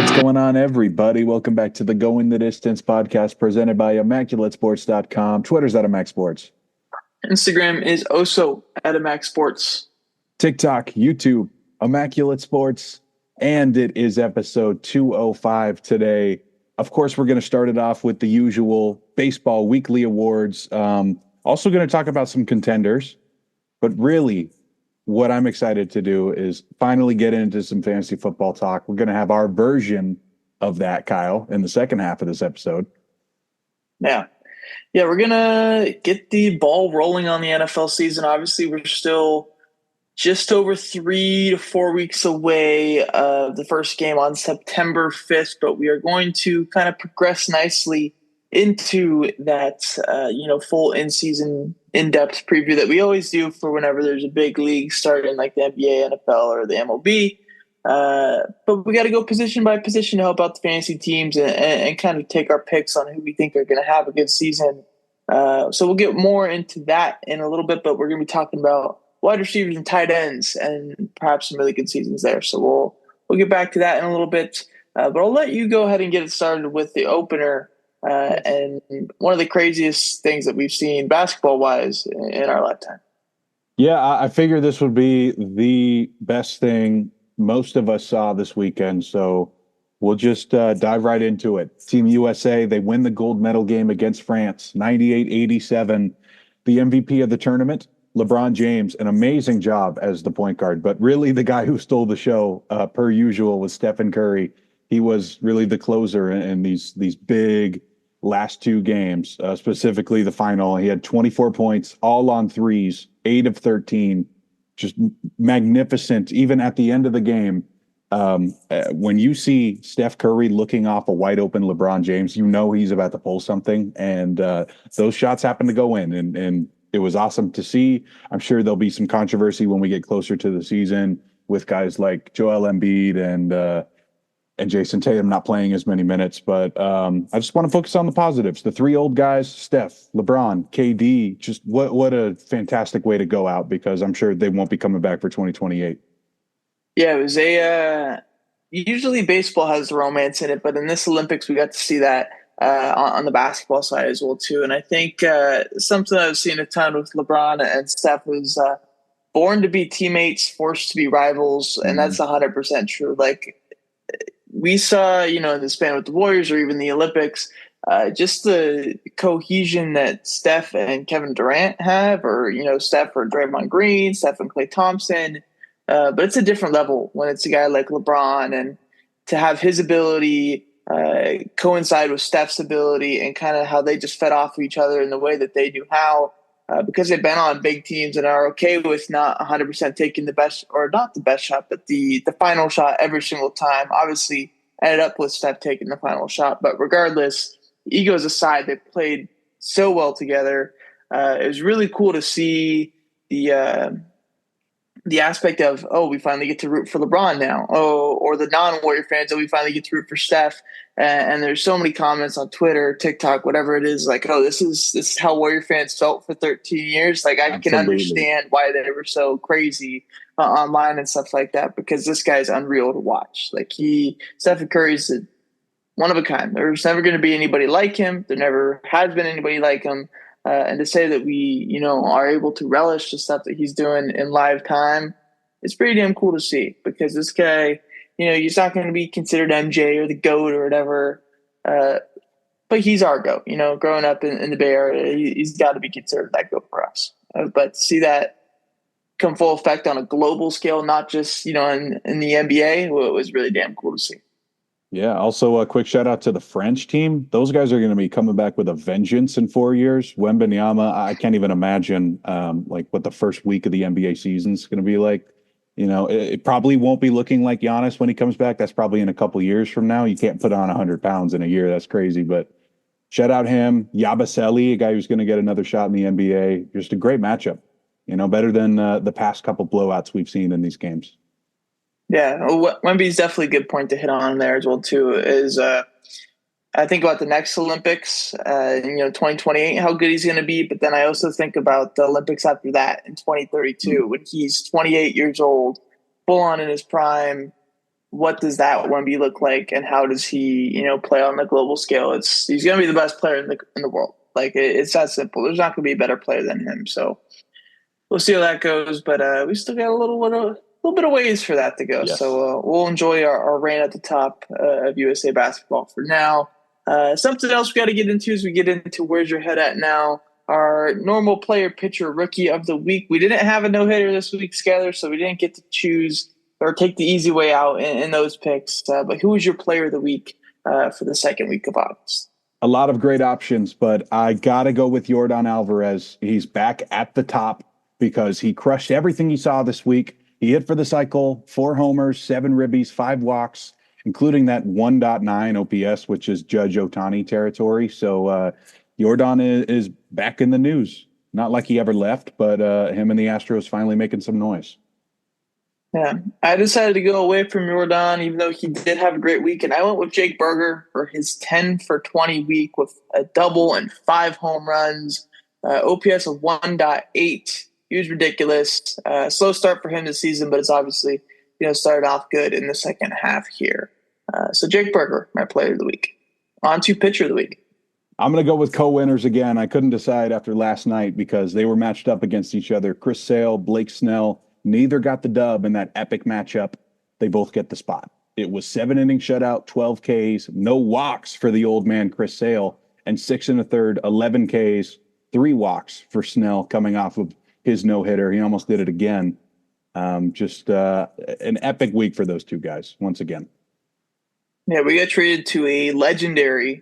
What's going on, everybody? Welcome back to the Going the Distance podcast presented by ImmaculateSports.com. Twitter's at ImmacSports. Instagram is also at ImmacSports. TikTok, YouTube, Immaculate Sports, and it is episode 205 today. Of course, we're going to start it off with the usual baseball weekly awards. Also going to talk about some contenders, but really what I'm excited to do is finally get into some fantasy football talk. We're going to have our version of that, Kyle, in the second half of this episode. Yeah, we're going to get the ball rolling on the NFL season. Obviously, we're still just over 3 to 4 weeks away of the first game on September 5th, but we are going to kind of progress nicely into that, full in-season in-depth preview that we always do for whenever there's a big league starting like the NBA, NFL, or the MLB. But we got to go position by position to help out the fantasy teams and kind of take our picks on who we think are going to have a good season. So we'll get more into that in a little bit, but we're going to be talking about wide receivers and tight ends and perhaps some really good seasons there. So we'll get back to that in a little bit. But I'll let you go ahead and get it started with the opener. And one of the craziest things that we've seen basketball-wise in our lifetime. Yeah, I figure this would be the best thing most of us saw this weekend. So we'll just dive right into it. Team USA, they win the gold medal game against France, 98-87. The MVP of the tournament, LeBron James, an amazing job as the point guard. But really the guy who stole the show, per usual, was Stephen Curry. He was really the closer in these big last two games, specifically the final. He had 24 points, all on threes, 8 of 13, just magnificent. Even at the end of the game, when you see Steph Curry looking off a wide open LeBron James, you know he's about to pull something. And those shots happened to go in, and it was awesome to see. I'm sure there'll be some controversy when we get closer to the season with guys like Joel Embiid and Jason Tatum not playing as many minutes. But I just want to focus on the positives. The three old guys, Steph, LeBron, KD, just what a fantastic way to go out, because I'm sure they won't be coming back for 2028. Yeah, it was usually baseball has romance in it, but in this Olympics, we got to see that on the basketball side as well, too. And I think something I've seen a ton with LeBron and Steph was born to be teammates, forced to be rivals. And that's 100% true. Like, we saw, in the span with the Warriors or even the Olympics, just the cohesion that Steph and Kevin Durant have, or, Steph or Draymond Green, Steph and Klay Thompson. But it's a different level when it's a guy like LeBron, and to have his ability coincide with Steph's ability and kind of how they just fed off of each other in the way that they do because they've been on big teams and are okay with not 100% taking the best, or not the best shot, but the final shot every single time. Obviously, ended up with Steph taking the final shot. But regardless, egos aside, they played so well together. It was really cool to see the aspect of, we finally get to root for LeBron now. Or the non-Warrior fans, we finally get to root for Steph. And there's so many comments on Twitter, TikTok, whatever it is, like, this is how Warrior fans felt for 13 years. Like, I can understand why they were so crazy online and stuff like that, because this guy's unreal to watch. Like, Stephen Curry's one of a kind. There's never going to be anybody like him. There never has been anybody like him. And to say that we, are able to relish the stuff that he's doing in live time, it's pretty damn cool to see, because this guy, he's not going to be considered MJ or the GOAT or whatever, but he's our GOAT. Growing up in the Bay Area, he's got to be considered that GOAT for us. But to see that come full effect on a global scale, not just, in the NBA, well, it was really damn cool to see. Yeah. Also, a quick shout out to the French team. Those guys are going to be coming back with a vengeance in 4 years. Wembanyama, I can't even imagine what the first week of the NBA season is going to be like. It probably won't be looking like Giannis when he comes back. That's probably in a couple years from now. You can't put on 100 pounds in a year. That's crazy. But shout out him. Yabusele, a guy who's going to get another shot in the NBA. Just a great matchup. Better than the past couple blowouts we've seen in these games. Yeah, Wemby's definitely a good point to hit on there as well, too, is I think about the next Olympics, 2028, how good he's going to be. But then I also think about the Olympics after that in 2032, when he's 28 years old, full on in his prime, what does that Wemby look like, and how does he, play on the global scale? He's going to be the best player in the world. Like it's that simple. There's not going to be a better player than him. So we'll see how that goes. But we still got a little bit of ways for that to go. Yes. So we'll enjoy our reign at the top of USA basketball for now. Something else we got to get into as we get into where's your head at now. Our normal player, pitcher, rookie of the week. We didn't have a no-hitter this week, Skyler, so we didn't get to choose or take the easy way out in those picks. But who was your player of the week for the second week of August? A lot of great options, but I got to go with Yordan Alvarez. He's back at the top because he crushed everything he saw this week. He hit for the cycle, 4 homers, 7 ribbies, 5 walks, including that 1.9 OPS, which is Judge Ohtani territory. So Yordan is back in the news. Not like he ever left, but him and the Astros finally making some noise. Yeah, I decided to go away from Yordan, even though he did have a great week, and I went with Jake Berger for his 10 for 20 week with a double and 5 home runs, OPS of 1.8. He was ridiculous. Slow start for him this season, but it's obviously started off good in the second half here. So Jake Berger, my player of the week. On to pitcher of the week. I'm going to go with co-winners again. I couldn't decide after last night because they were matched up against each other. Chris Sale, Blake Snell. Neither got the dub in that epic matchup. They both get the spot. It was 7-inning shutout, 12 Ks, no walks for the old man Chris Sale, and 6 1/3, 11 Ks, 3 walks for Snell coming off of his no-hitter. He almost did it again. Just an epic week for those two guys once again. Yeah, we got treated to a legendary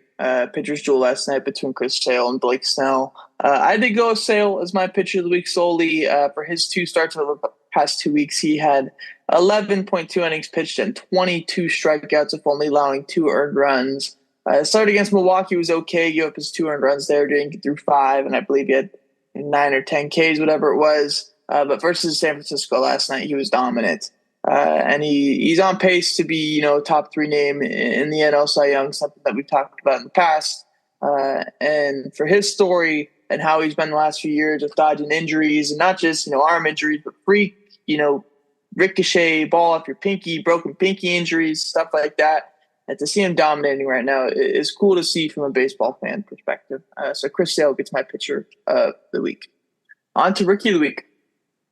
pitcher's duel last night between Chris Sale and Blake Snell. I did go with Sale as my pitcher of the week solely for his 2 starts over the past 2 weeks. He had 11.2 innings pitched and 22 strikeouts, with only allowing 2 earned runs. Started against Milwaukee was okay. Gave up his 2 earned runs there, didn't get through 5, and I believe he had 9 or 10 Ks, whatever it was. But versus San Francisco last night, he was dominant. And he's on pace to be, top 3 name in the NL Cy Young, something that we've talked about in the past. And for his story and how he's been the last few years of dodging injuries, and not just, arm injuries, but freak, ricochet, ball off your pinky, broken pinky injuries, stuff like that. And to see him dominating right now is cool to see from a baseball fan perspective. So Chris Sale gets my pitcher of the week. On to rookie of the week.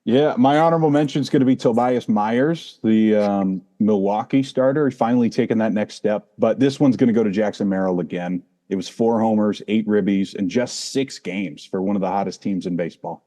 Yeah, my honorable mention is going to be Tobias Myers, the Milwaukee starter. He finally taken that next step. But this one's going to go to Jackson Merrill again. It was 4 homers, 8 ribbies, and just 6 games for one of the hottest teams in baseball.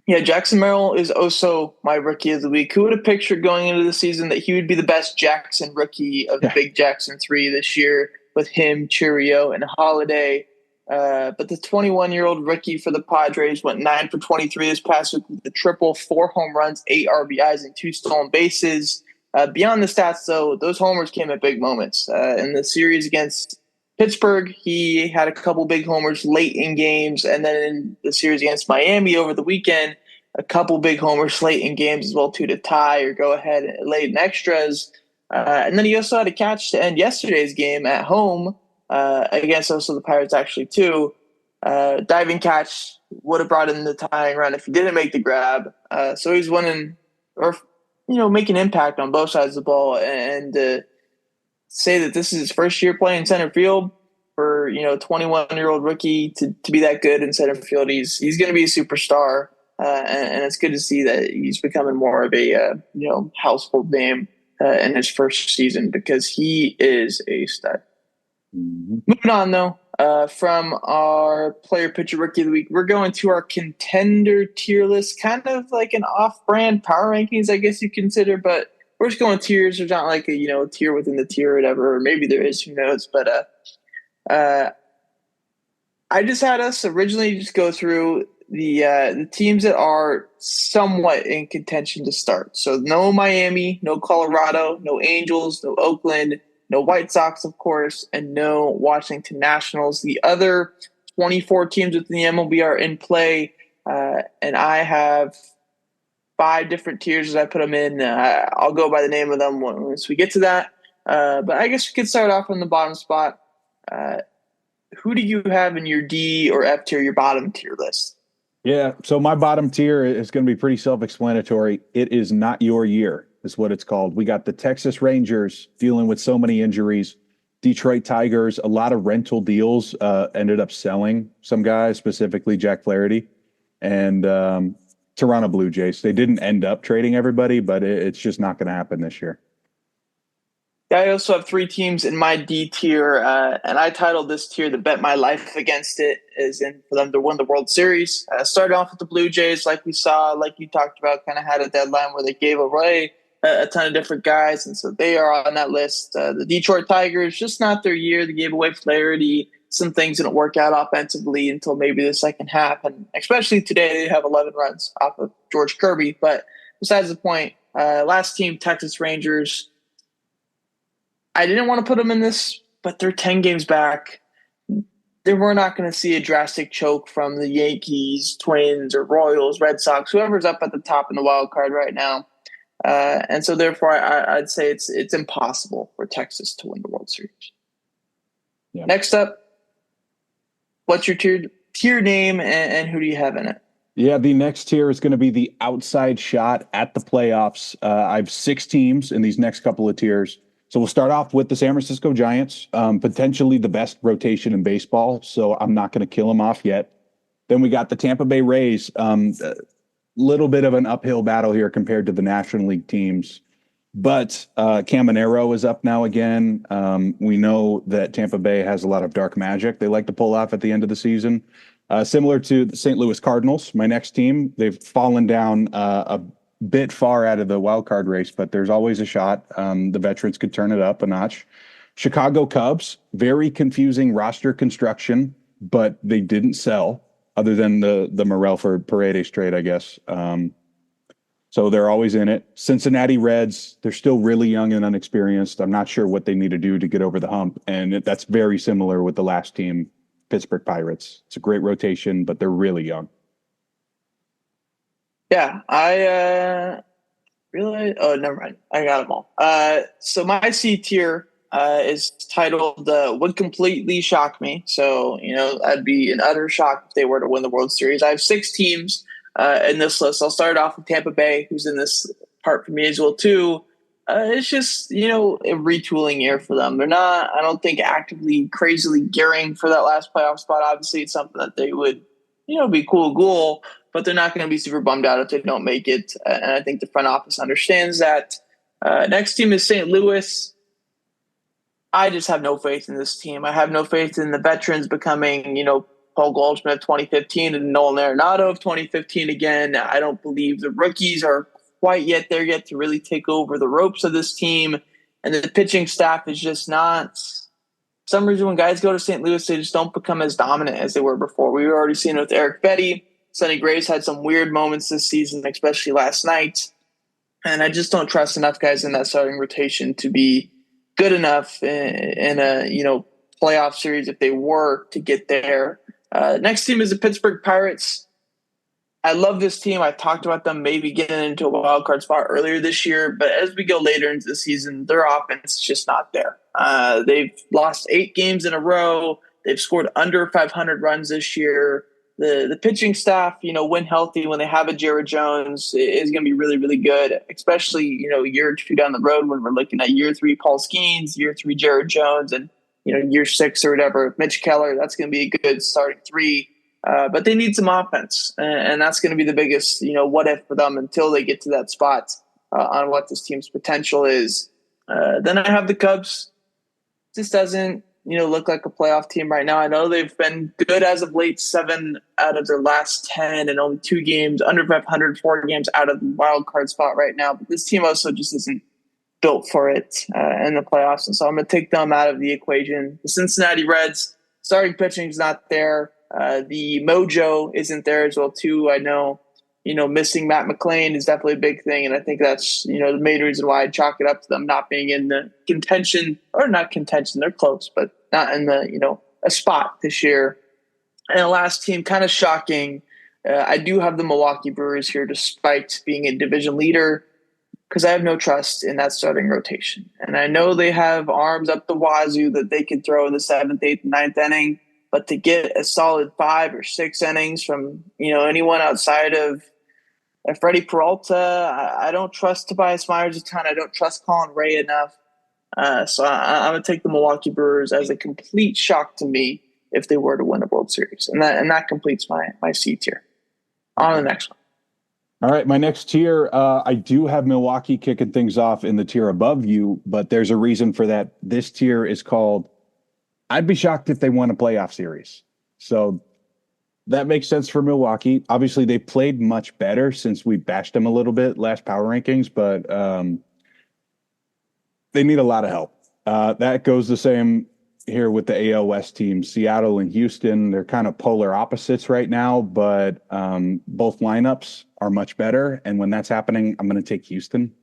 Yeah, Jackson Merrill is also my rookie of the week. Who would have pictured going into the season that he would be the best Jackson rookie of the Big Jackson 3 this year with him, Cheerio, and Holiday? But the 21-year-old rookie for the Padres went 9 for 23 this past week with a triple, 4 home runs, 8 RBIs, and 2 stolen bases. Beyond the stats, though, those homers came at big moments. In the series against Pittsburgh, he had a couple big homers late in games, and then in the series against Miami over the weekend, a couple big homers late in games as well, too, to tie or go ahead late in extras. And then he also had a catch to end yesterday's game at home against also the Pirates, actually, too. Diving catch would have brought in the tying run if he didn't make the grab. So he's winning or, making impact on both sides of the ball. And say that this is his first year playing center field for, 21-year-old rookie to be that good in center field. He's going to be a superstar. And it's good to see that he's becoming more of a, household name in his first season because he is a stud. Mm-hmm. Moving on, though, from our player pitcher rookie of the week, we're going to our contender tier list, kind of like an off-brand power rankings, I guess you consider, but we're just going tiers. There's not like a, tier within the tier or whatever, or maybe there is, who knows, but I just had us originally just go through the teams that are somewhat in contention to start. So no Miami, no Colorado, no Angels, no Oakland, no White Sox, of course, and no Washington Nationals. The other 24 teams within the MLB are in play, and I have 5 different tiers as I put them in. I'll go by the name of them once we get to that. But I guess we could start off on the bottom spot. Who do you have in your D or F tier, your bottom tier list? Yeah, so my bottom tier is going to be pretty self-explanatory. It is not your year. is what it's called. We got the Texas Rangers dealing with so many injuries. Detroit Tigers, a lot of rental deals ended up selling some guys, specifically Jack Flaherty. And Toronto Blue Jays. They didn't end up trading everybody, but it's just not going to happen this year. I also have three teams in my D tier, and I titled this tier "The Bet My Life Against It," is in for them to win the World Series. Started off with the Blue Jays, like we saw, like you talked about, kind of had a deadline where they gave away a ton of different guys, and so they are on that list. The Detroit Tigers, just not their year. They gave away Flaherty. Some things didn't work out offensively until maybe the second half, and especially today they have 11 runs off of George Kirby. But besides the point, last team, Texas Rangers. I didn't want to put them in this, but they're 10 games back. We're not going to see a drastic choke from the Yankees, Twins, or Royals, Red Sox, whoever's up at the top in the wild card right now. And so therefore, I'd say it's impossible for Texas to win the World Series. Yeah. Next up, what's your tier name and who do you have in it? Yeah, the next tier is going to be the outside shot at the playoffs. I have 6 teams in these next couple of tiers. So we'll start off with the San Francisco Giants, potentially the best rotation in baseball. So I'm not going to kill them off yet. Then we got the Tampa Bay Rays. Little bit of an uphill battle here compared to the National League teams. But Caminero is up now again. We know that Tampa Bay has a lot of dark magic they like to pull off at the end of the season. Similar to the St. Louis Cardinals, my next team, they've fallen down a bit far out of the wild card race, but there's always a shot. The veterans could turn it up a notch. Chicago Cubs, very confusing roster construction, but they didn't sell other than the Morel for Paredes trade, I guess. So they're always in it. Cincinnati Reds, they're still really young and unexperienced. I'm not sure what they need to do to get over the hump. And that's very similar with the last team, Pittsburgh Pirates. It's a great rotation, but they're really young. Yeah, I never mind. I got them all. So my C tier is titled "Would Completely Shock Me." So, I'd be an utter shock if they were to win the World Series. I have 6 teams in this list. I'll start off with Tampa Bay, who's in this part for me as well, too. It's just, a retooling year for them. They're not, I don't think, actively, crazily gearing for that last playoff spot. Obviously, it's something that they would, be cool goal, but they're not going to be super bummed out if they don't make it. And I think the front office understands that. Next team is St. Louis. I just have no faith in this team. I have no faith in the veterans becoming, Paul Goldschmidt of 2015 and Nolan Arenado of 2015 again. I don't believe the rookies are quite yet there yet to really take over the ropes of this team. And the pitching staff is just not – for some reason when guys go to St. Louis, they just don't become as dominant as they were before. We've already seen it with Eric Betty. Sonny Gray's had some weird moments this season, especially last night. And I just don't trust enough guys in that starting rotation to be good enough in a playoff series if they were to get there. Next team is the Pittsburgh Pirates. I love this team. I talked about them maybe getting into a wild card spot earlier this year, but as we go later into the season, their offense is just not there. They've lost 8 games in a row. They've scored under 500 runs this year. The pitching staff, when healthy, when they have a Jared Jones, is going to be really, really good, especially, year or two down the road when we're looking at year 3 Paul Skeens, year 3 Jared Jones, and, year 6 or whatever, Mitch Keller. That's going to be a good starting 3. But they need some offense, and that's going to be the biggest, what if for them until they get to that spot on what this team's potential is. Then I have the Cubs. This doesn't, look like a playoff team right now. I know they've been good as of late, 7 out of their last 10 and only 2 games, under 500, 4 games out of the wild card spot right now. But this team also just isn't built for it in the playoffs. And so I'm going to take them out of the equation. The Cincinnati Reds, starting pitching is not there. The mojo isn't there as well, too. I know, missing Matt McClain is definitely a big thing. And I think that's, the main reason why I chalk it up to them not being in the contention, or not contention, they're close, but not in the, a spot this year. And the last team, kind of shocking. I do have the Milwaukee Brewers here, despite being a division leader, because I have no trust in that starting rotation. And I know they have arms up the wazoo that they could throw in the 7th, 8th, and 9th inning. But to get a solid 5 or 6 innings from, anyone outside of Freddie Peralta, I don't trust Tobias Myers a ton. I don't trust Colin Ray enough. So I'm going to take the Milwaukee Brewers as a complete shock to me if they were to win a World Series. And that completes my C tier. On to the next one. All right, my next tier, I do have Milwaukee kicking things off in the tier above you, but there's a reason for that. This tier is called I'd be shocked if they won a playoff series. So that makes sense for Milwaukee. Obviously, they played much better since we bashed them a little bit last power rankings, but they need a lot of help. That goes the same here with the AL West teams. Seattle and Houston, they're kind of polar opposites right now, but both lineups are much better. And when that's happening, I'm going to take Houston.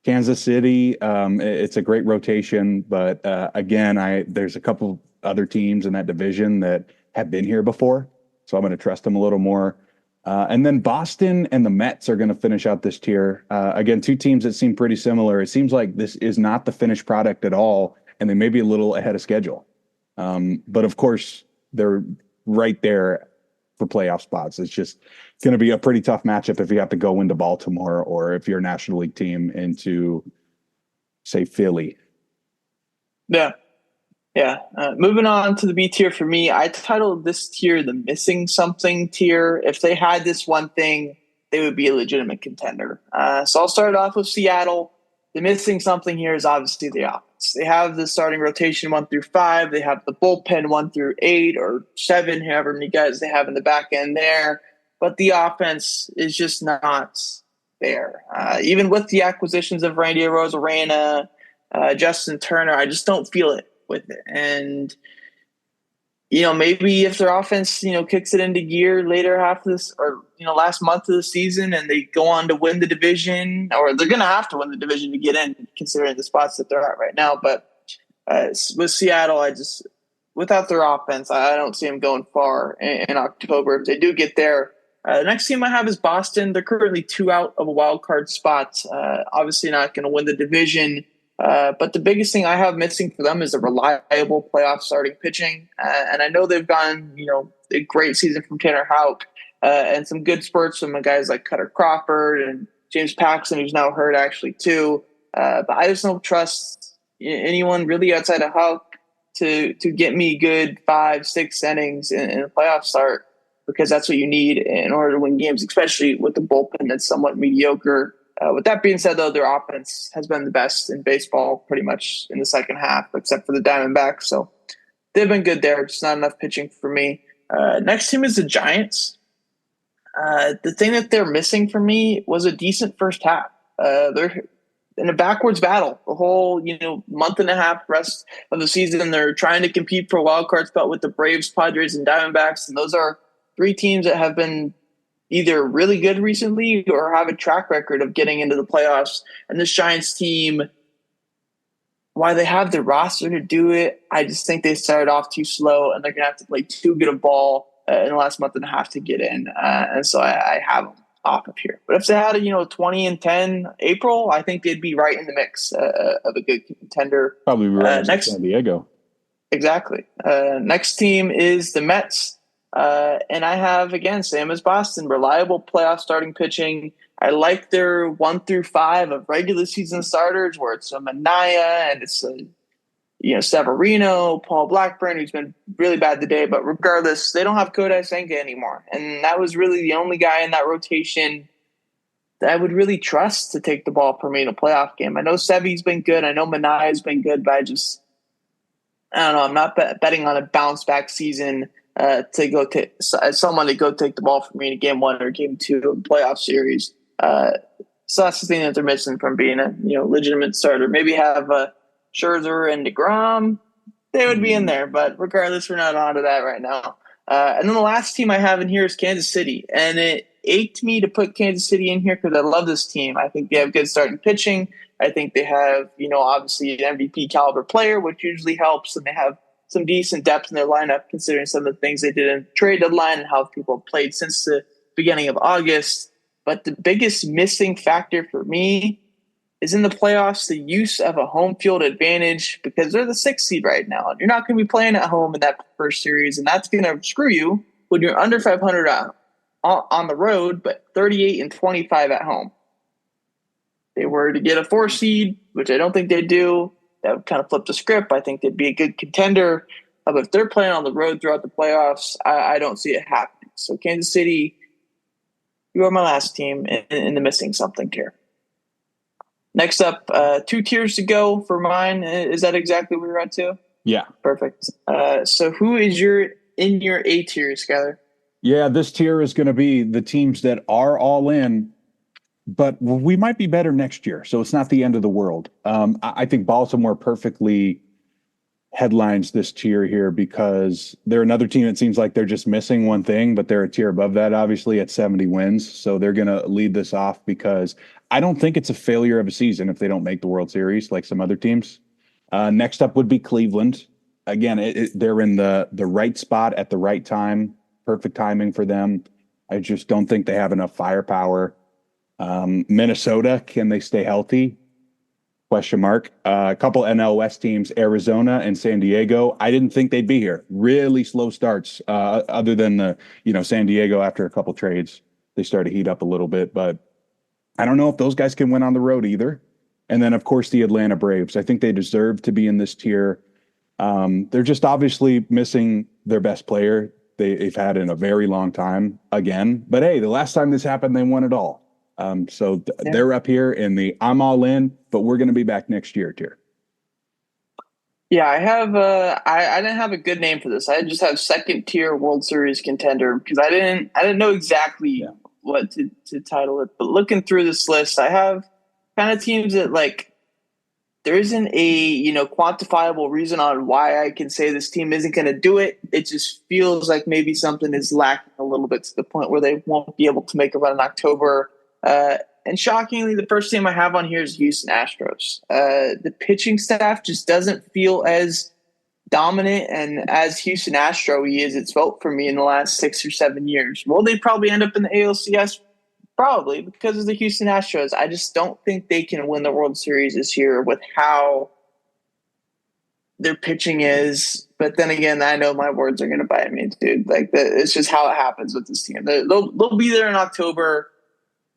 Kansas City, it's a great rotation, but again, there's a couple other teams in that division that have been here before, so I'm going to trust them a little more. And then Boston and the Mets are going to finish out this tier. Again, two teams that seem pretty similar. It seems like this is not the finished product at all, and they may be a little ahead of schedule. But of course, they're right there for playoff spots. It's just going to be a pretty tough matchup if you have to go into Baltimore or if you're a National League team into, say, Philly. Yeah. Moving on to the B tier for me, I titled this tier the missing something tier. If they had this one thing, they would be a legitimate contender. So I'll start off with Seattle. The missing something here is obviously the offense. They have the starting rotation 1 through 5. They have the bullpen 1 through 8 or 7, however many guys they have in the back end there. But the offense is just not there. Even with the acquisitions of Randy Arozarena, Justin Turner, I just don't feel it with it. And maybe if their offense kicks it into gear later half of this, or last month of the season, and they go on to win the division, or they're going to have to win the division to get in, considering the spots that they're at right now. But with Seattle, without their offense, I don't see them going far in October. If they do get there, the next team I have is Boston. They're currently 2 out of a wild card spot. Obviously not going to win the division. But the biggest thing I have missing for them is a reliable playoff starting pitching. And I know they've gotten, a great season from Tanner Houck and some good spurts from guys like Cutter Crawford and James Paxton, who's now hurt actually too. But I just don't trust anyone really outside of Houck to get me good 5-6 innings in a playoff start, because that's what you need in order to win games, especially with the bullpen that's somewhat mediocre. With that being said, though, their offense has been the best in baseball pretty much in the second half, except for the Diamondbacks. So they've been good there. Just not enough pitching for me. Next team is the Giants. The thing that they're missing for me was a decent first half. They're in a backwards battle the whole month and a half rest of the season. They're trying to compete for a wild card spot with the Braves, Padres, and Diamondbacks, and those are 3 teams that have been either really good recently or have a track record of getting into the playoffs. And this Giants team, while they have the roster to do it, I just think they started off too slow, and they're going to have to play too good a ball in the last month and a half to get in. And so I have them off of here. But if they had a 20-10 April, I think they'd be right in the mix of a good contender. Probably right next San Diego. Exactly. Next team is the Mets. And I have, again, same as Boston, reliable playoff starting pitching. I like their 1 through 5 of regular season starters, where it's a Manaea and it's Severino, Paul Blackburn, who's been really bad today. But regardless, they don't have Kodai Senga anymore. And that was really the only guy in that rotation that I would really trust to take the ball for me in a playoff game. I know Sevy's been good. I know Manaea's been good, but I don't know. I'm not betting on a bounce back season to go take someone to go take the ball from me in game 1 or game 2 of the playoff series. So that's the thing that they're missing from being a legitimate starter. Maybe have Scherzer and DeGrom. They would be in there, but regardless, we're not on to that right now. And then the last team I have in here is Kansas City, and it ached me to put Kansas City in here because I love this team. I think they have good starting pitching. I think they have obviously an MVP caliber player, which usually helps, and they have some decent depth in their lineup, considering some of the things they did in the trade deadline and how people have played since the beginning of August. But the biggest missing factor for me is in the playoffs, the use of a home field advantage, because they're the 6th seed right now. And you're not going to be playing at home in that first series, and that's going to screw you when you're under 500 out. on the road, but 38-25 at home. They were to get a 4 seed, which I don't think they do. That would kind of flip the script. I think they'd be a good contender. But if they're playing on the road throughout the playoffs, I don't see it happening. So Kansas City, you are my last team in the missing something tier. Next up, 2 tiers to go for mine. Is that exactly where you're at too? Yeah. Perfect. So who is in your A tier, Skyler? Yeah, this tier is going to be the teams that are all in, but we might be better next year. So it's not the end of the world. I think Baltimore perfectly headlines this tier here because they're another team that seems like they're just missing one thing, but they're a tier above that, obviously, at 70 wins. So they're going to lead this off because I don't think it's a failure of a season if they don't make the World Series like some other teams. Next up would be Cleveland. Again, they're in the right spot at the right time. Perfect timing for them. I just don't think they have enough firepower. Minnesota, can they stay healthy? Question mark. A couple NL West teams, Arizona and San Diego. I didn't think they'd be here. Really slow starts, other than San Diego after a couple trades. They started to heat up a little bit, but I don't know if those guys can win on the road either. And then, of course, the Atlanta Braves. I think they deserve to be in this tier. They're just obviously missing their best player they've had in a very long time again. But hey, the last time this happened, they won it all. They're up here in the I'm all in, but we're going to be back next year tier. Yeah, I have. I didn't have a good name for this. I just have second tier World Series contender because I didn't know exactly what to title it. But looking through this list, I have kind of teams that there isn't a quantifiable reason on why I can say this team isn't going to do it. It just feels like maybe something is lacking a little bit to the point where they won't be able to make a run in October. And shockingly, the first team I have on here is Houston Astros. The pitching staff just doesn't feel as dominant and as Houston Astro he is. It's felt for me in the last 6 or 7 years. Will they probably end up in the ALCS? Probably, because of the Houston Astros. I just don't think they can win the World Series this year with how their pitching is. But then again, I know my words are going to bite me, dude. It's just how it happens with this team. They'll be there in October.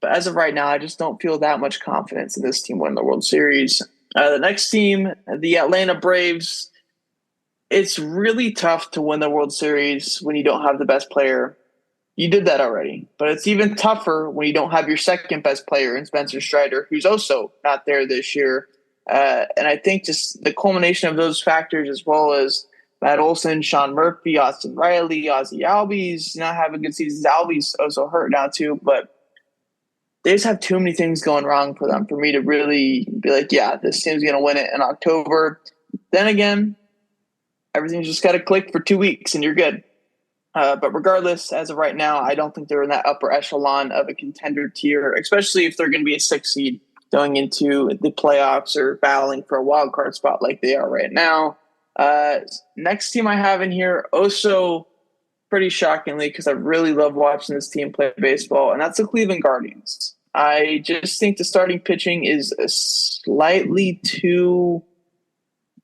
But as of right now, I just don't feel that much confidence in this team winning the World Series. The next team, the Atlanta Braves, it's really tough to win the World Series when you don't have the best player. You did that already. But it's even tougher when you don't have your second best player in Spencer Strider, who's also not there this year. And I think just the culmination of those factors, as well as Matt Olson, Sean Murphy, Austin Riley, Ozzie Albies not having good seasons. Albies also hurt now too, but they just have too many things going wrong for them for me to really be like, yeah, this team's going to win it in October. Then again, everything's just got to click for 2 weeks and you're good. But regardless, as of right now, I don't think they're in that upper echelon of a contender tier, especially if they're going to be a 6 seed going into the playoffs or battling for a wild card spot like they are right now. Next team I have in here, also pretty shockingly, because I really love watching this team play baseball, and that's the Cleveland Guardians. I just think the starting pitching is slightly too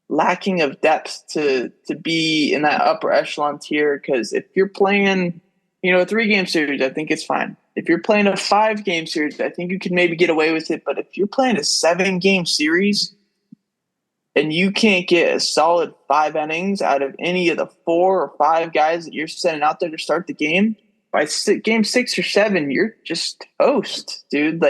lacking of depth to be in that upper echelon tier, because if you're playing a 3-game series, I think it's fine. If you're playing a 5-game series, I think you can maybe get away with it. But if you're playing a 7-game series and you can't get a solid 5 innings out of any of the 4 or 5 guys that you're sending out there to start the game, by game 6 or 7, you're just toast, dude.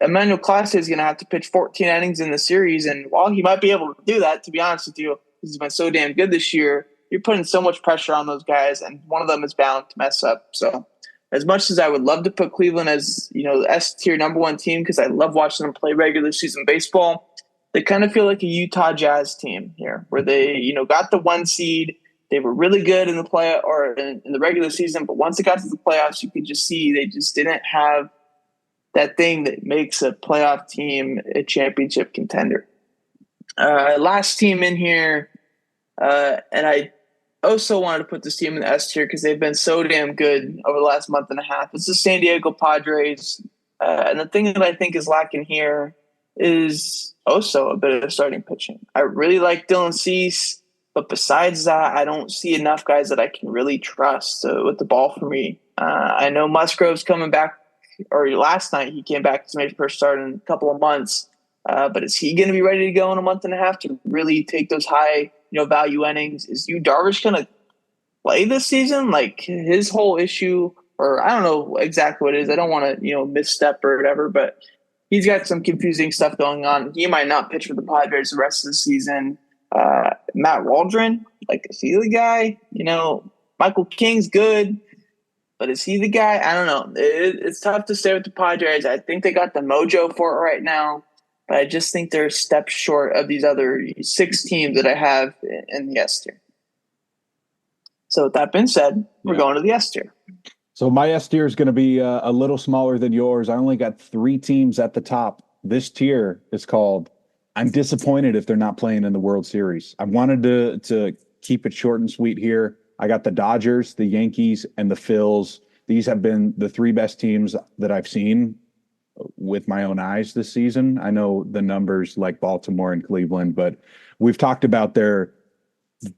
Emmanuel Clase is going to have to pitch 14 innings in the series. And while he might be able to do that, to be honest with you, he's been so damn good this year. You're putting so much pressure on those guys, and one of them is bound to mess up. So as much as I would love to put Cleveland as, the S tier number 1 team, because I love watching them play regular season baseball, they kind of feel like a Utah Jazz team here, where they, got the 1 seed. They were really good in the play or in the regular season, but once it got to the playoffs, you could just see they just didn't have that thing that makes a playoff team a championship contender. Last team in here, and I also wanted to put this team in the S tier because they've been so damn good over the last month and a half. It's the San Diego Padres. And the thing that I think is lacking here is also a bit of starting pitching. I really like Dylan Cease, but besides that, I don't see enough guys that I can really trust with the ball for me I know Musgrove's coming back, or last night he came back to make his first start in a couple of months. But is he going to be ready to go in a month and a half to really take those high, value innings? Is Yu Darvish going to play this season? Like his whole issue, or I don't know exactly what it is. I don't want to, misstep or whatever, but he's got some confusing stuff going on. He might not pitch for the Padres the rest of the season. Matt Waldron, like, is he the guy? Michael King's good, but is he the guy? I don't know. It's tough to stay with the Padres. I think they got the mojo for it right now, but I just think they're a step short of these other 6 teams that I have in the S tier. So with that being said, we're going to the S tier. So my S tier is going to be a little smaller than yours. I only got 3 teams at the top. This tier is called I'm disappointed if they're not playing in the World Series. I wanted to keep it short and sweet here. I got the Dodgers, the Yankees, and the Phils. These have been the 3 best teams that I've seen with my own eyes this season. I know the numbers like Baltimore and Cleveland, but we've talked about their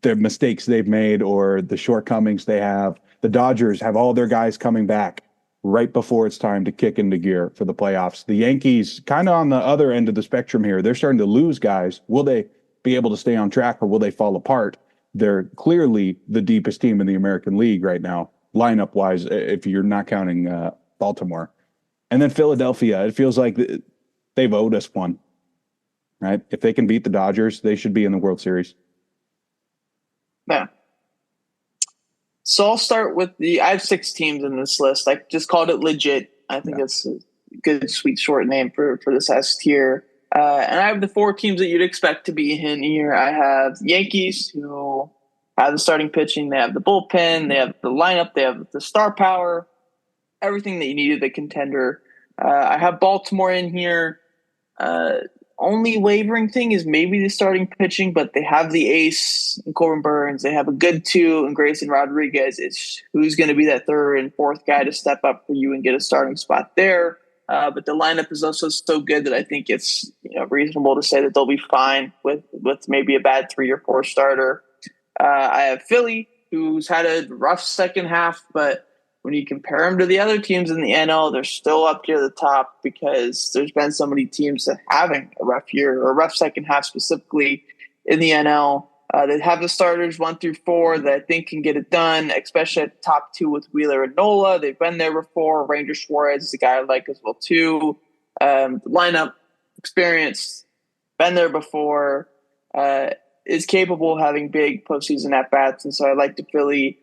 mistakes they've made or the shortcomings they have. The Dodgers have all their guys coming back right before it's time to kick into gear for the playoffs. The Yankees, kind of on the other end of the spectrum here, they're starting to lose guys. Will they be able to stay on track or will they fall apart? They're clearly the deepest team in the American League right now, lineup-wise, if you're not counting Baltimore. And then Philadelphia, it feels like they've owed us one, right? If they can beat the Dodgers, they should be in the World Series. Yeah. So I'll start with I have 6 teams in this list. I just called it legit. I think that's a good, sweet, short name for this S tier. And I have the 4 teams that you'd expect to be in here. I have Yankees, who have the starting pitching. They have the bullpen. They have the lineup. They have the star power. Everything that you needed, the contender. I have Baltimore in here. Only wavering thing is maybe the starting pitching, but they have the ace in Corbin Burns. They have a good 2 in Grayson Rodriguez. It's who's going to be that 3rd and 4th guy to step up for you and get a starting spot there. But the lineup is also so good that I think it's reasonable to say that they'll be fine with maybe a bad 3 or 4 starter. I have Philly, who's had a rough second half, but when you compare them to the other teams in the NL, they're still up near the top because there's been so many teams that having a rough year or a rough second half specifically in the NL. They have the starters 1 through 4 that I think can get it done, especially at the top 2 with Wheeler and Nola. They've been there before. Ranger Suarez is a guy I like as well too. Lineup experience, been there before, is capable of having big postseason at-bats, and so I like the Philly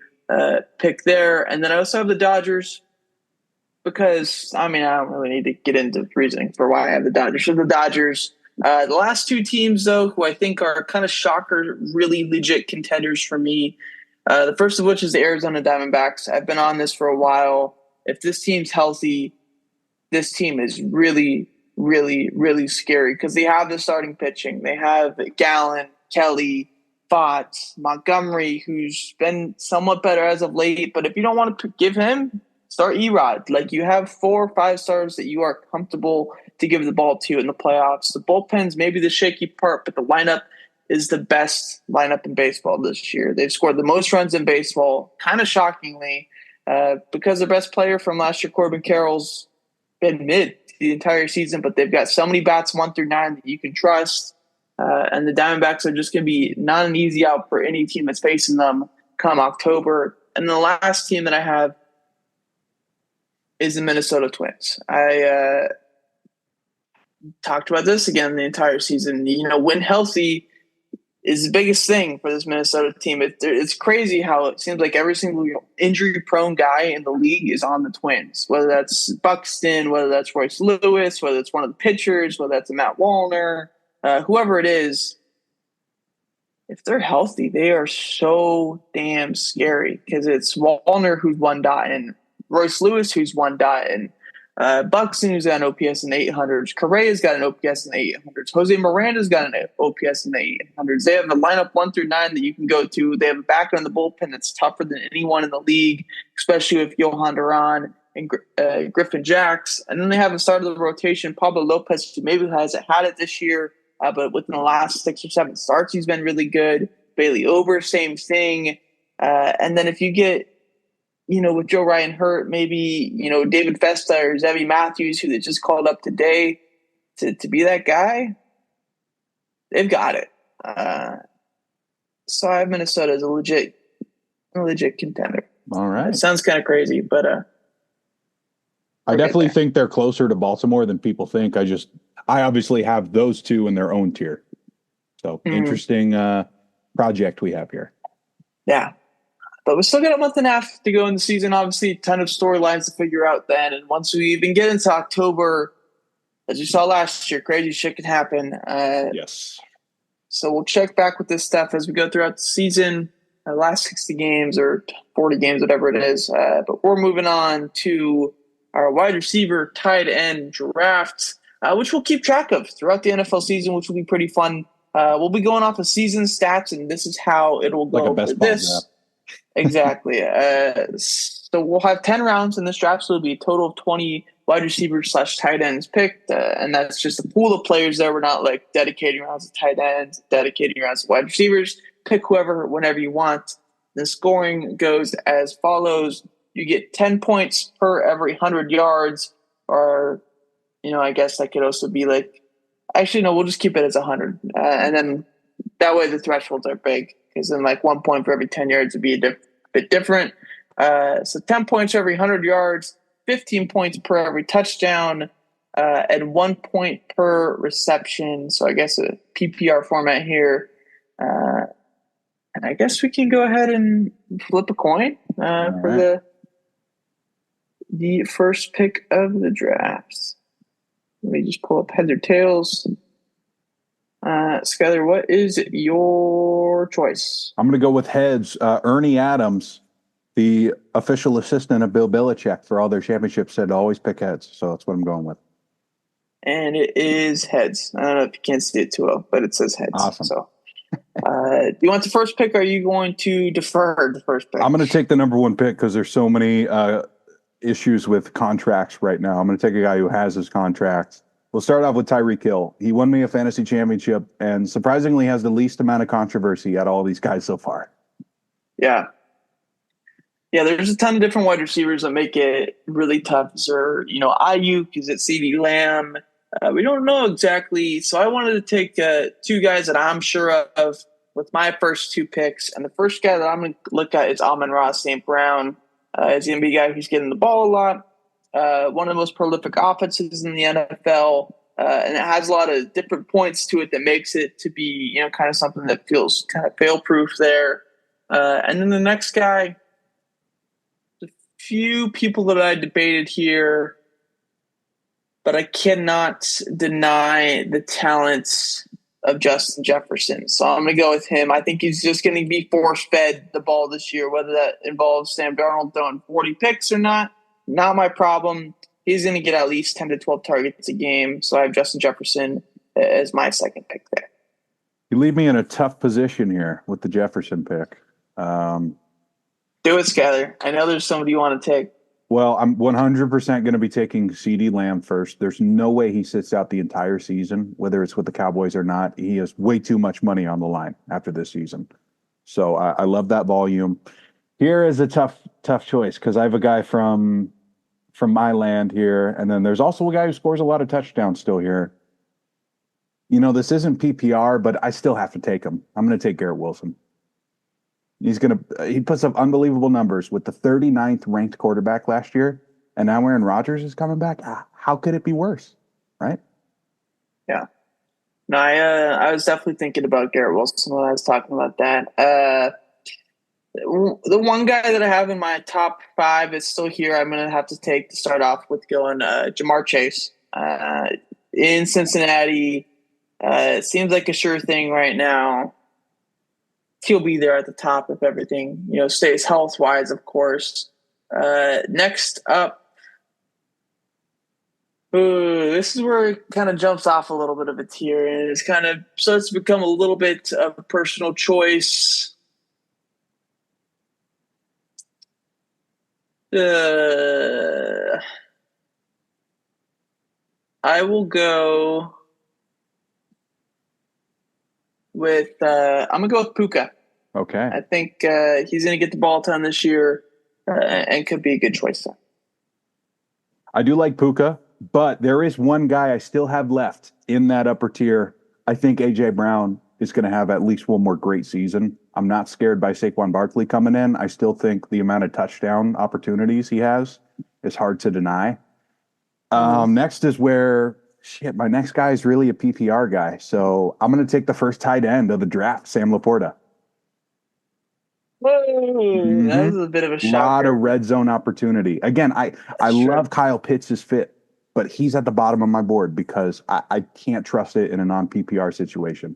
pick there. And then I also have the Dodgers because, I don't really need to get into reasoning for why I have the Dodgers. So the Dodgers, the last 2 teams, though, who I think are kind of shocker, really legit contenders for me. The first of which is the Arizona Diamondbacks. I've been on this for a while. If this team's healthy, this team is really, really, really scary because they have the starting pitching. They have Gallen, Kelly, Fott, Montgomery, who's been somewhat better as of late. But if you don't want to give him, start Erod. Like, you have 4 or 5 stars that you are comfortable to give the ball to in the playoffs. The bullpen's maybe the shaky part, but the lineup is the best lineup in baseball this year. They've scored the most runs in baseball, kind of shockingly, because the best player from last year, Corbin Carroll's been mid the entire season, but they've got so many bats 1 through 9 that you can trust. And the Diamondbacks are just going to be not an easy out for any team that's facing them come October. And the last team that I have is the Minnesota Twins. I talked about this again the entire season. When healthy is the biggest thing for this Minnesota team. It's crazy how it seems like every single injury-prone guy in the league is on the Twins, whether that's Buxton, whether that's Royce Lewis, whether it's one of the pitchers, whether that's a Matt Wallner, whoever it is. If they're healthy, they are so damn scary because it's Wallner who's 1 dot and Royce Lewis who's 1 dot and Buxton who's got an OPS in the 800s. Correa's got an OPS in the 800s. Jose Miranda's got an OPS in the 800s. They have a lineup 1 through 9 that you can go to. They have a back in the bullpen that's tougher than anyone in the league, especially with Johan Duran and Griffin Jacks. And then they have the start of the rotation, Pablo Lopez, who maybe hasn't had it this year, but within the last 6 or 7 starts, he's been really good. Bailey Ober, same thing. And then if you get with Joe Ryan hurt, maybe, David Festa or Zevi Matthews, who they just called up today to be that guy, they've got it. So I have Minnesota as a legit contender. All right. It sounds kind of crazy, but I definitely think they're closer to Baltimore than people think. I obviously have those two in their own tier. So interesting project we have here. Yeah. But we still got a month and a half to go in the season. Obviously, a ton of storylines to figure out then. And once we even get into October, as you saw last year, crazy shit can happen. Yes. So we'll check back with this stuff as we go throughout the season, the last 60 games or 40 games, whatever it is. But we're moving on to our wide receiver, tight end draft, which we'll keep track of throughout the NFL season, which will be pretty fun. We'll be going off of season stats, and this is how it will go. Like a best ball draft. Exactly. So we'll have 10 rounds in this draft, so it'll be a total of 20 wide receivers / tight ends picked, and that's just a pool of players there. We're not like dedicating rounds to tight ends, dedicating rounds to wide receivers. Pick whoever, whenever you want. The scoring goes as follows. You get 10 points per every 100 yards, or, I guess that could also be like, actually, no, we'll just keep it as 100. And then that way the thresholds are big, because then like 1 point for every 10 yards would be a bit different. So 10 points for every 100 yards, 15 points per every touchdown, and 1 point per reception. So I guess a PPR format here. And I guess we can go ahead and flip a coin for the first pick of the drafts. Let me just pull up heads or tails. Skyler, what is your choice? I'm going to go with heads. Ernie Adams, the official assistant of Bill Belichick for all their championships, said to always pick heads. So that's what I'm going with. And it is heads. I don't know if you can't see it too well, but it says heads. Awesome. So, do you want the first pick, or are you going to defer the first pick? I'm going to take the number one pick because there's so many issues with contracts right now. I'm going to take a guy who has his contract. We'll start off with Tyreek Hill. He won me a fantasy championship and surprisingly has the least amount of controversy out of all these guys so far. Yeah. Yeah, there's a ton of different wide receivers that make it really tough. Or, Ayuk, is it CeeDee Lamb? We don't know exactly. So I wanted to take two guys that I'm sure of with my first two picks. And the first guy that I'm going to look at is Amon-Ra St. Brown. He's going to be a guy who's getting the ball a lot. One of the most prolific offenses in the NFL. And it has a lot of different points to it that makes it to be, kind of something that feels kind of fail-proof there. And then the next guy, a few people that I debated here, but I cannot deny the talents of Justin Jefferson. So I'm going to go with him. I think he's just going to be force-fed the ball this year, whether that involves Sam Darnold throwing 40 picks or not my problem. He's going to get at least 10 to 12 targets a game. So I have Justin Jefferson as my second pick there. You leave me in a tough position here with the Jefferson pick. Do it, Skyler. I know there's somebody you want to take. Well, I'm 100% going to be taking CeeDee Lamb first. There's no way he sits out the entire season, whether it's with the Cowboys or not. He has way too much money on the line after this season. So I love that volume. Here is a tough choice because I have a guy from my land here, and then there's also a guy who scores a lot of touchdowns still here. This isn't PPR, but I still have to take him. I'm going to take Garrett Wilson. He puts up unbelievable numbers with the 39th ranked quarterback last year, and now Aaron Rodgers is coming back. How could it be worse, right? Yeah. No, I was definitely thinking about Garrett Wilson when I was talking about that. The one guy that I have in my top 5 is still here. I'm going to have to take to start off with going Jamar Chase in Cincinnati. It seems like a sure thing right now. He'll be there at the top if everything, stays health-wise, of course. Next up, this is where it kind of jumps off a little bit of a tier, and it's kind of starts to become a little bit of a personal choice. I will go with I'm gonna go with Puka. Okay. I think he's gonna get the ball a ton this year. and could be a good choice there. I do like Puka, but there is one guy I still have left in that upper tier. I think A.J. Brown is going to have at least one more great season. I'm not scared by Saquon Barkley coming in. I still think the amount of touchdown opportunities he has is hard to deny. Next is where, my next guy is really a PPR guy. So I'm going to take the first tight end of the draft, Sam Laporta. Whoa, that was a bit of a shocker. Lot of red zone opportunity. Again, I love Kyle Pitts' fit, but he's at the bottom of my board because I can't trust it in a non-PPR situation.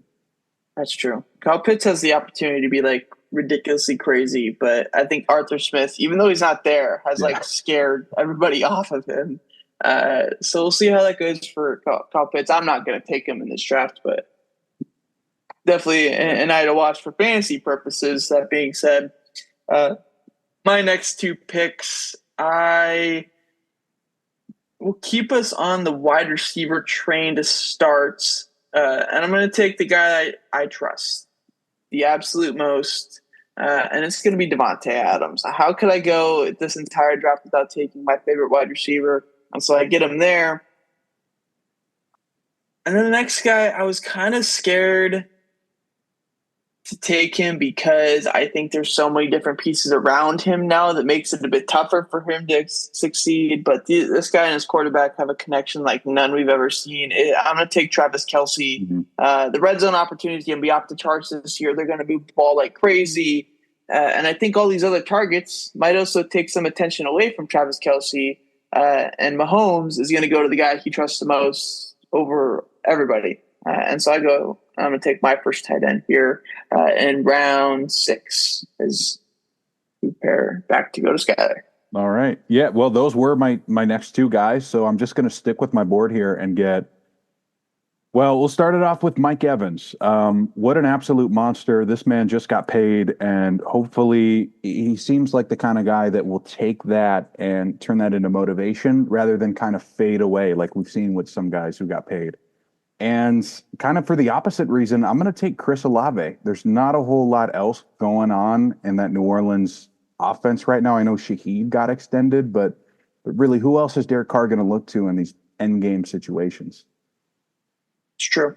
That's true. Kyle Pitts has the opportunity to be like ridiculously crazy, but I think Arthur Smith, even though he's not there, has like scared everybody off of him. So we'll see how that goes for Kyle Pitts. I'm not going to take him in this draft, but definitely an eye to watch for fantasy purposes. That being said, my next two picks, I will keep us on the wide receiver train to start. And I'm going to take the guy I trust the absolute most, and it's going to be Devontae Adams. How could I go this entire draft without taking my favorite wide receiver? And so I get him there. And then the next guy, I was kind of scared to take him because I think there's so many different pieces around him now that makes it a bit tougher for him to succeed. But this guy and his quarterback have a connection like none we've ever seen. I'm going to take Travis Kelce. The red zone opportunity is going to be off the charts this year. They're going to move the ball like crazy. And I think all these other targets might also take some attention away from Travis Kelce. And Mahomes is going to go to the guy he trusts the most over everybody. And so I'm going to take my first tight end here in round 6 as we pair back to go to Skyler. All right. Yeah, well, those were my next two guys. So I'm just going to stick with my board here and we'll start it off with Mike Evans. What an absolute monster. This man just got paid, and hopefully he seems like the kind of guy that will take that and turn that into motivation rather than kind of fade away like we've seen with some guys who got paid. And kind of for the opposite reason, I'm going to take Chris Olave. There's not a whole lot else going on in that New Orleans offense right now. I know Shaheed got extended, but really, who else is Derek Carr going to look to in these end game situations? It's true.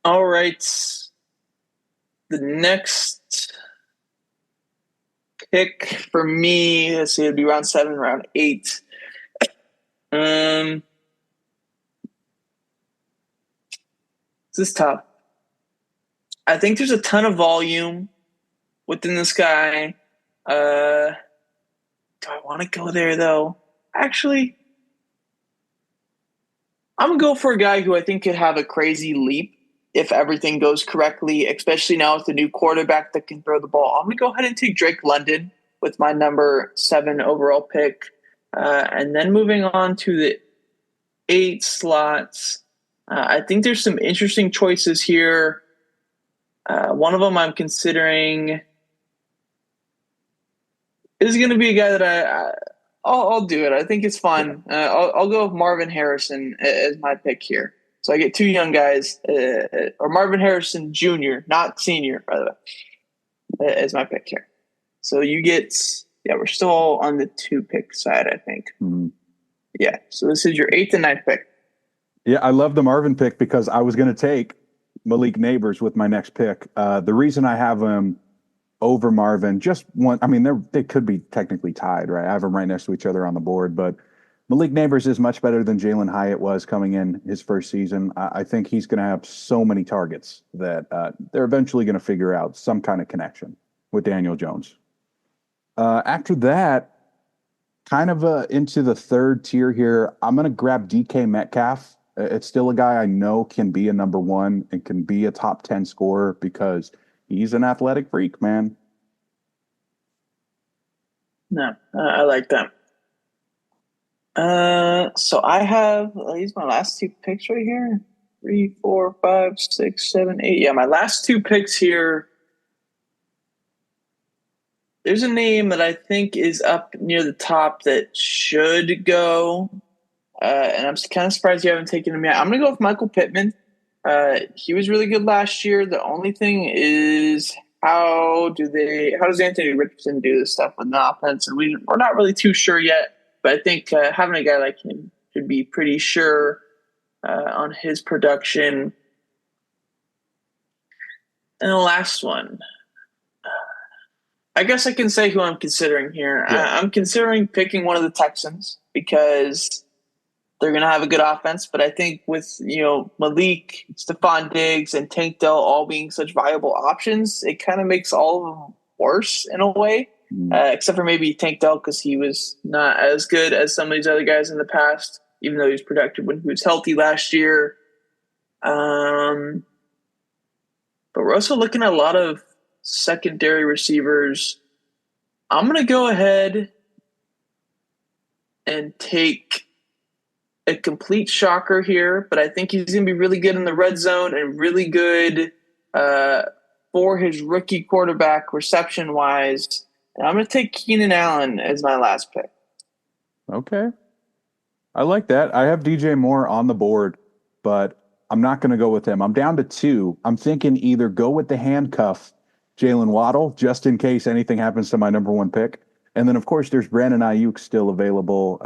All right. The next pick for me, let's see, it'd be round 7, round 8. This is tough. I think there's a ton of volume within this guy. Do I want to go there, though? Actually, I'm going to go for a guy who I think could have a crazy leap if everything goes correctly, especially now with the new quarterback that can throw the ball. I'm going to go ahead and take Drake London with my number 7 overall pick. And then moving on to the 8 slots. I think there's some interesting choices here. One of them I'm considering is going to be a guy that I'll do it. I think it's fun. I'll go with Marvin Harrison as my pick here. So I get 2 young guys, or Marvin Harrison Jr., not senior, by the way, as my pick here. So you get, we're still on the 2 pick side, I think. Mm-hmm. Yeah, so this is your 8th and 9th pick. Yeah, I love the Marvin pick because I was going to take Malik Neighbors with my next pick. The reason I have him over Marvin, just one, I mean, they could be technically tied, right? I have them right next to each other on the board, but Malik Neighbors is much better than Jalen Hyatt was coming in his first season. I think he's going to have so many targets that they're eventually going to figure out some kind of connection with Daniel Jones. After that, kind of into the 3rd tier here, I'm going to grab DK Metcalf. It's still a guy I know can be a number 1 and can be a top 10 scorer because he's an athletic freak, man. No, I like that. So I have, these my last 2 picks right here. 3, 4, 5, 6, 7, 8. Yeah, my last 2 picks here. There's a name that I think is up near the top that should go. And I'm kind of surprised you haven't taken him yet. I'm going to go with Michael Pittman. He was really good last year. The only thing is how does Anthony Richardson do this stuff with an offense? And we're not really too sure yet, but I think having a guy like him should be pretty sure on his production. And the last one, I guess I can say who I'm considering here. Yeah. I'm considering picking one of the Texans because they're going to have a good offense. But I think with, Malik, Stephon Diggs, and Tank Dell all being such viable options, it kind of makes all of them worse in a way, except for maybe Tank Dell because he was not as good as some of these other guys in the past, even though he was productive when he was healthy last year. But we're also looking at a lot of secondary receivers. I'm going to go ahead and take a complete shocker here, but I think he's going to be really good in the red zone and really good for his rookie quarterback reception-wise. And I'm going to take Keenan Allen as my last pick. Okay. I like that. I have DJ Moore on the board, but I'm not going to go with him. I'm down to 2. I'm thinking either go with the handcuff Jalen Waddle, just in case anything happens to my number 1 pick. And then, of course, there's Brandon Ayuk still available.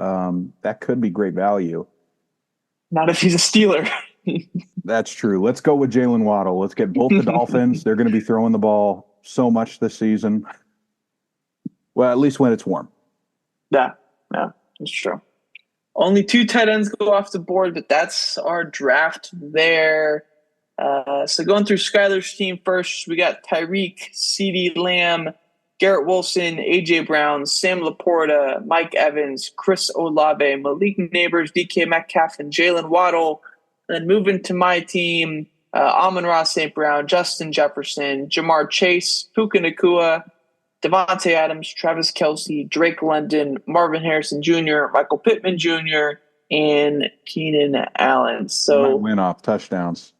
That could be great value. Not if he's a Steeler. That's true. Let's go with Jalen Waddle. Let's get both the Dolphins. They're going to be throwing the ball so much this season. Well, at least when it's warm. Yeah, that's true. Only 2 tight ends go off the board, but that's our draft there. So going through Skyler's team first, we got Tyreek, CeeDee Lamb, Garrett Wilson, A.J. Brown, Sam Laporta, Mike Evans, Chris Olave, Malik Neighbors, DK Metcalf, and Jalen Waddle. And then moving to my team, Amon-Ra St. Brown, Justin Jefferson, Jamar Chase, Puka Nacua, Devontae Adams, Travis Kelce, Drake London, Marvin Harrison Jr., Michael Pittman Jr., and Keenan Allen. So might win off touchdowns.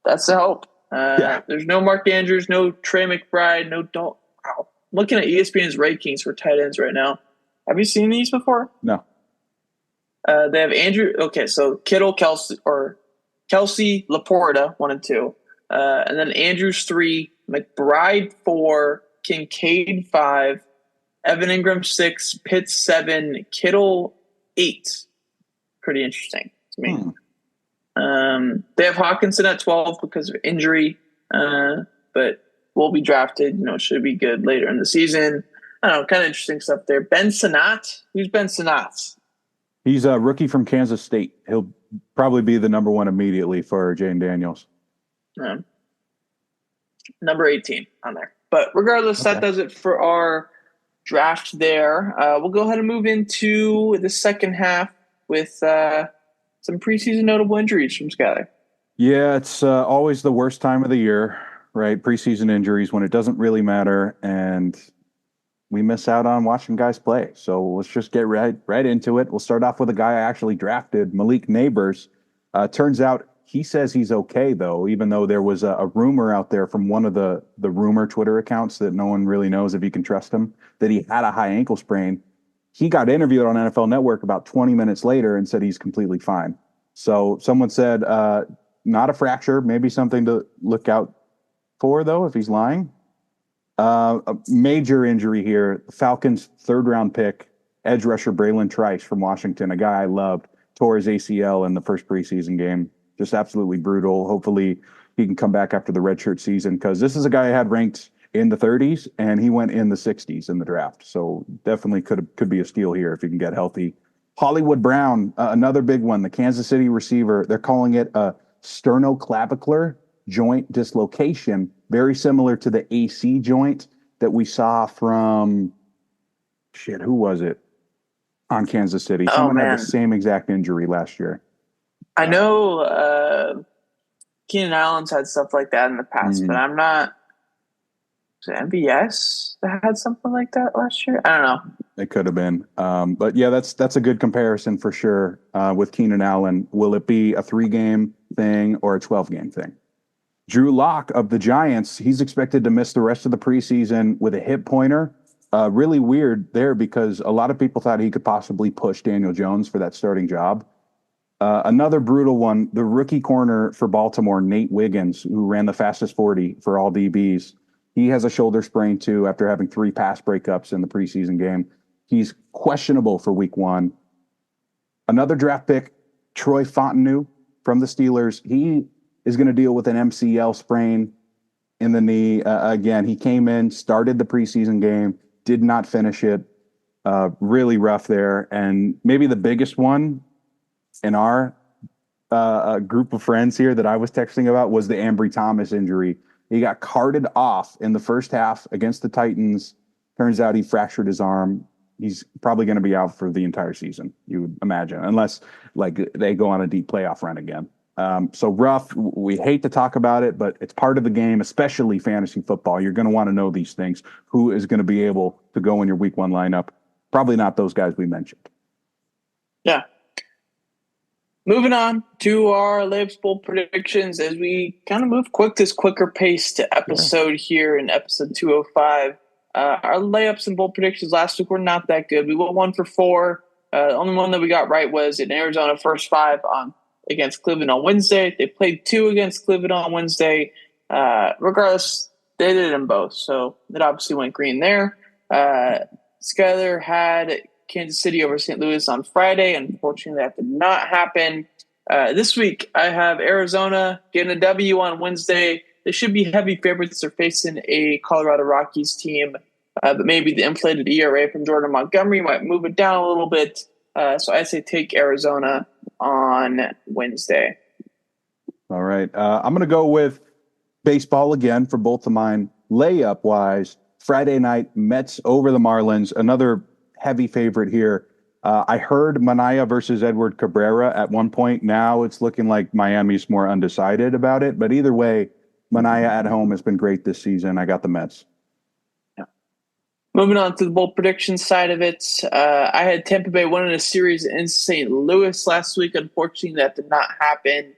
That's the hope. There's no Mark Andrews, no Trey McBride, no Dalton. Wow. Looking at ESPN's rankings for tight ends right now. Have you seen these before? No. They have Andrew. Okay, so Kittle, Kelce, Laporta 1 and 2, and then Andrews 3, McBride 4, Kincaid 5, Evan Ingram 6, Pitts 7, Kittle 8. Pretty interesting to me. They have Hawkinson at 12 because of injury, but will be drafted. Should be good later in the season. I don't know, kind of interesting stuff there. Ben Sinnott. Who's Ben Sinnott? He's a rookie from Kansas State. He'll probably be the number 1 immediately for Jane Daniels. Number 18 on there. But regardless, That does it for our draft there. We'll go ahead and move into the second half with some preseason notable injuries from Skyler. Yeah, it's always the worst time of the year, right? Preseason injuries when it doesn't really matter, and we miss out on watching guys play. So let's just get right into it. We'll start off with a guy I actually drafted, Malik Neighbors. Turns out he says he's okay, though, even though there was a rumor out there from one of the rumor Twitter accounts that no one really knows if you can trust him, that he had a high ankle sprain. He got interviewed on NFL Network about 20 minutes later and said he's completely fine. So someone said not a fracture, maybe something to look out for, though, if he's lying. A major injury here. Falcons' 3rd-round pick, edge rusher Braylon Trice from Washington, a guy I loved, tore his ACL in the first preseason game. Just absolutely brutal. Hopefully he can come back after the redshirt season, because this is a guy I had ranked in the 30s, and he went in the 60s in the draft. So definitely could be a steal here if he can get healthy. Hollywood Brown, another big one, the Kansas City receiver. They're calling it a sternoclavicular joint dislocation, very similar to the AC joint that we saw from, who was it on Kansas City? Someone had the same exact injury last year. I know Keenan Allen's had stuff like that in the past, but I'm not. Was it MVS that had something like that last year? I don't know. It could have been. But yeah, that's a good comparison for sure with Keenan Allen. Will it be a 3-game thing or a 12-game thing? Drew Lock of the Giants, he's expected to miss the rest of the preseason with a hip pointer. Really weird there because a lot of people thought he could possibly push Daniel Jones for that starting job. Another brutal one, the rookie corner for Baltimore, Nate Wiggins, who ran the fastest 40 for all DBs. He has a shoulder sprain too after having 3 pass breakups in the preseason game. He's questionable for week 1. Another draft pick, Troy Fontenot from the Steelers. He is going to deal with an MCL sprain in the knee. Again, he came in, started the preseason game, did not finish it. Really rough there. And maybe the biggest one in our group of friends here that I was texting about was the Ambry Thomas injury. He got carted off in the first half against the Titans. Turns out he fractured his arm. He's probably going to be out for the entire season, you would imagine, unless like they go on a deep playoff run again. So rough. We hate to talk about it, but it's part of the game, especially fantasy football. You're going to want to know these things. Who is going to be able to go in your week 1 lineup? Probably not those guys we mentioned. Yeah. Moving on to our Layups Bowl predictions as we kind of move quicker pace to episode here in episode 205. Our layups and bowl predictions last week were not that good. We went 1 for 4. The only one that we got right was in Arizona first 5 against Cleveland on Wednesday. They played 2 against Cleveland on Wednesday. Regardless, they did it in both, so it obviously went green there. Skyler had Kansas City over St. Louis on Friday. Unfortunately, that did not happen. This week, I have Arizona getting a W on Wednesday. They should be heavy favorites. They're facing a Colorado Rockies team, but maybe the inflated ERA from Jordan Montgomery might move it down a little bit. So I say take Arizona on Wednesday. All right. I'm going to go with baseball again for both of mine. Layup-wise, Friday night, Mets over the Marlins, another heavy favorite here. I heard Manaea versus Edward Cabrera at one point. Now it's looking like Miami's more undecided about it. But either way, Manaea at home has been great this season. I got the Mets. Yeah. Moving on to the bold prediction side of it, I had Tampa Bay winning a series in St. Louis last week. Unfortunately, that did not happen.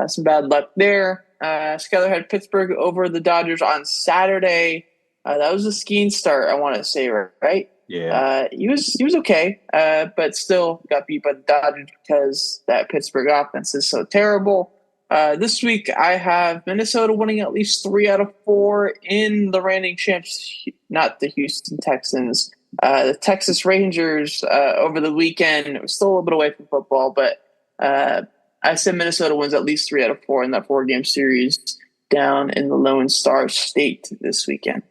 Some bad luck there. Skyler had Pittsburgh over the Dodgers on Saturday. That was a skiing start, I want to say, right? Yeah. He was okay, but still got beat by the Dodgers because that Pittsburgh offense is so terrible. This week, I have Minnesota winning at least 3 out of 4 in the reigning champs, not the Houston Texans. The Texas Rangers over the weekend. It was still a little bit away from football, but I said Minnesota wins at least 3 out of 4 in that 4-game series down in the Lone Star State this weekend.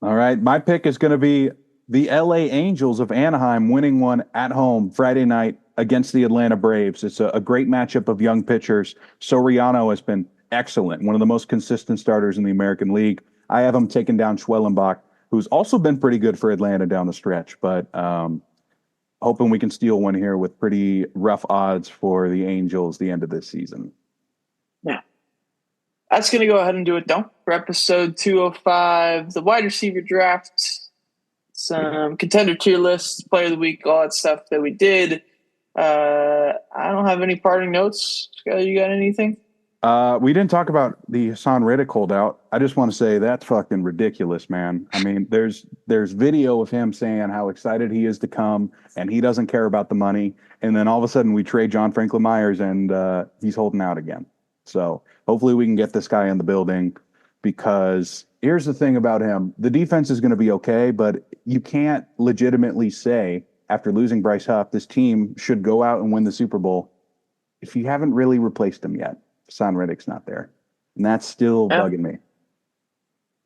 All right. My pick is going to be the LA Angels of Anaheim winning one at home Friday night against the Atlanta Braves. It's a great matchup of young pitchers. Soriano has been excellent, one of the most consistent starters in the American League. I have him taking down Schwellenbach, who's also been pretty good for Atlanta down the stretch, but hoping we can steal one here with pretty rough odds for the Angels the end of this season. Yeah. That's going to go ahead and do it, though, for episode 205, the wide receiver draft, some contender tier lists, player of the week, all that stuff that we did. I don't have any parting notes. Skyler, you got anything? We didn't talk about the Hassan Reddick holdout. I just want to say that's fucking ridiculous, man. I mean, there's video of him saying how excited he is to come, and he doesn't care about the money. And then all of a sudden, we trade John Franklin Myers, and he's holding out again. So hopefully, we can get this guy in the building. Because here's the thing about him: the defense is going to be okay, but you can't legitimately say after losing Bryce Huff, this team should go out and win the Super Bowl if you haven't really replaced him yet. Hassan Reddick's not there. And that's still bugging me.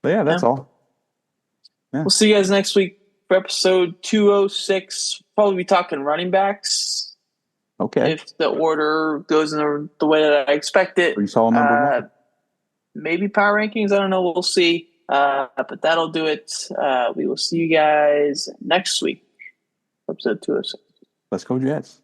But yeah, that's all. Yeah. We'll see you guys next week for episode 206. Probably be talking running backs. Okay. If the order goes in the way that I expect it. Brees number 1. Maybe power rankings. I don't know. We'll see. But that'll do it. We will see you guys next week. Episode 206. Let's go Jets.